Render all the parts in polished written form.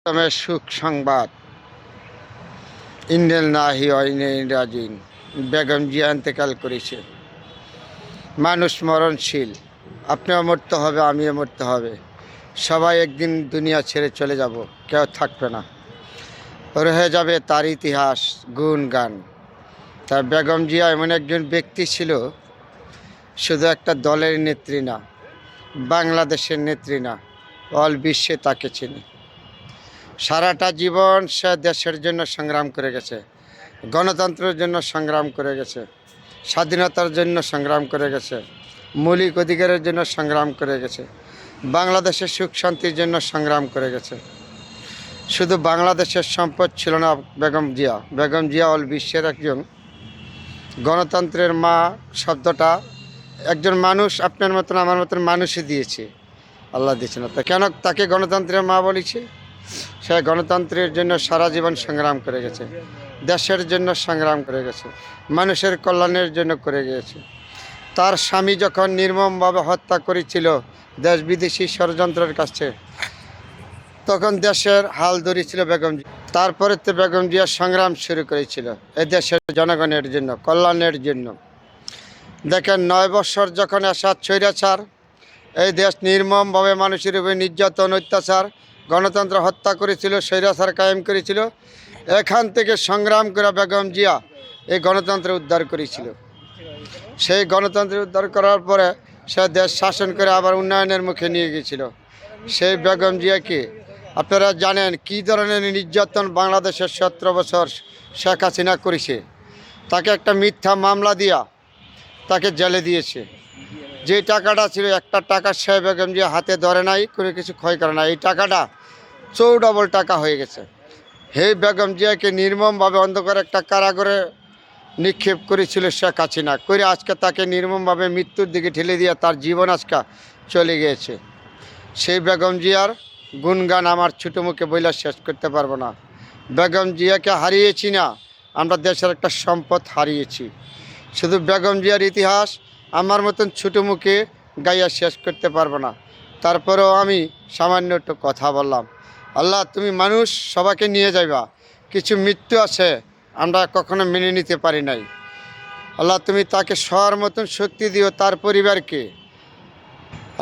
তবে সুখ সংবাদ ইন্দেল নাহি রাজিন বেগম জিয়া ইন্তেকাল করেছে। মানুষ মরণশীল, আপনিও মরতে হবে, আমিও মরতে হবে, সবাই একদিন দুনিয়া ছেড়ে চলে যাব, কেউ থাকবে না, রয়ে যাবে তার ইতিহাস গুণ গান। তার বেগম জিয়া এমন একজন ব্যক্তি ছিল, শুধু একটা দলের নেত্রী না, বাংলাদেশের নেত্রী না, অল বিশ্বে তাকে চিনি। সারাটা জীবন সে দেশের জন্য সংগ্রাম করে গেছে, গণতন্ত্রের জন্য সংগ্রাম করে গেছে, স্বাধীনতার জন্য সংগ্রাম করে গেছে, মৌলিক অধিকারের জন্য সংগ্রাম করে গেছে, বাংলাদেশের সুখ শান্তির জন্য সংগ্রাম করে গেছে। শুধু বাংলাদেশের সম্পদ ছিল না বেগম জিয়া অল বিশ্বের একজন গণতন্ত্রের মা শব্দটা একজন মানুষ, আপনার মতন আমার মতন মানুষই দিয়েছে, আল্লাহ দিয়েছে না। তা কেন তাকে গণতন্ত্রের মা বলেছে? সে গণতন্ত্রের জন্য সারা জীবন সংগ্রাম করে গেছে, দেশের জন্য সংগ্রাম করে গেছে, মানুষের কল্যাণের জন্য করে গিয়েছে। তার স্বামী যখন নির্মমভাবে হত্যা করেছিল দেশ বিদেশি ষড়যন্ত্রের কাছে, তখন দেশের হাল ধরেছিল বেগম জিয়া। তারপরে তো বেগম জিয়া সংগ্রাম শুরু করেছিল এই দেশের জনগণের জন্য, কল্যাণের জন্য। দেখেন 9 বছর যখন এরশাদ স্বৈরাচার এই দেশ নির্মমভাবে মানুষের উপরে নির্যাতন অত্যাচার গণতন্ত্র হত্যা করেছিল, স্বৈরাচার কায়েম করেছিল, এখান থেকে সংগ্রাম করে বেগম জিয়া এই গণতন্ত্র উদ্ধার করেছিল। সেই গণতন্ত্র উদ্ধার করার পরে সে দেশ শাসন করে আবার উন্নয়নের মুখে নিয়ে গিয়েছিল। সেই বেগম জিয়াকে আপনারা জানেন কী ধরনের নির্যাতন বাংলাদেশের 17 বছর শেখ হাসিনা করেছে। তাকে একটা মিথ্যা মামলা দিয়া তাকে জেলে দিয়েছে। যে টাকাটা ছিল একটা টাকা সে বেগম জিয়া হাতে ধরে নাই, কোনো কিছু ক্ষয় করে না, এই টাকাটা 4 টাকা হয়ে গেছে। হে বেগম জিয়াকে নির্মমভাবে অন্ধকার একটা কারাগারে নিক্ষেপ করেছিল শেখ হাসিনা করে, আজকে তাকে নির্মমভাবে মৃত্যুর দিকে ঠেলে দিয়ে তার জীবন আজকে চলে গিয়েছে। সেই বেগম জিয়ার গুণগান আমার ছোটো মুখে বইলা শেষ করতে পারবো না। বেগম জিয়াকে হারিয়েছি না, আমরা দেশের একটা সম্পদ হারিয়েছি। শুধু বেগম জিয়ার ইতিহাস আমার মতন ছোটো মুখে গাইয়া শেষ করতে পারবো না। তারপরেও আমি সামান্য একটু কথা বললাম। আল্লাহ তুমি মানুষ সবাইকে নিয়ে যাইবা, কিছু মৃত্যু আছে আমরা কখনো মেনে নিতে পারি নাই। আল্লাহ তুমি তাকে সবার মতন শক্তি দিও, তার পরিবারকে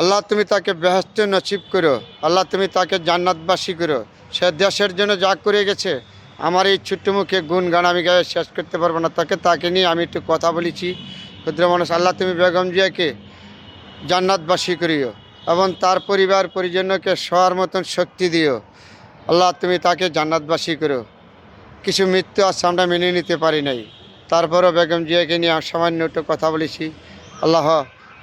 আল্লাহ তুমি তাকে বেহেশত নসিব করো, আল্লাহ তুমি তাকে জান্নাতবাসী করো। সে দেশের জন্য যা করে গেছে আমার এই ছোট্ট মুখে গুণগান আমি গায়ে শেষ করতে পারবো না। তাকে নিয়ে আমি একটু কথা বলেছি ক্ষুদ্র মানুষ। আল্লাহ তুমি বেগম জিয়াকে জান্নাতবাসী করিও এবং তার পরিবার পরিজনকে সবার মতন শক্তি দিও। আল্লাহ তুমি তাকে জান্নাতবাসী করো। কিছু মৃত্যু আছে আমরা মেনে নিতে পারি নাই, তারপরও বেগম জিয়াকে নিয়ে সামান্য একটু কথা বলেছি। আল্লাহ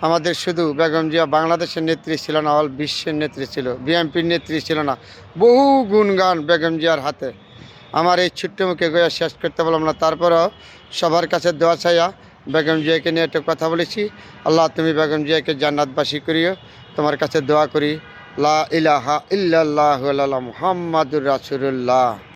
আমাদের শুধু বেগম জিয়া বাংলাদেশের নেত্রী ছিল না, অল বিশ্বের নেত্রী ছিল, বিএনপির নেত্রী ছিল না। বহু গুণগান বেগম জিয়ার হাতে আমার এই ছোট্ট মুখে গিয়ে শেষ করতে পারলাম না। তারপরও সবার কাছে দোয়া চাইয়া বেগম জিয়াকে নিয়ে একটু কথা বলেছি। আল্লাহ তুমি বেগম জিয়াকে জান্নাতবাসী করিও, তোমার কাছে দোয়া করি। লা ইলাহা ইল্লাল্লাহু মুহাম্মাদুর রাসূলুল্লাহ।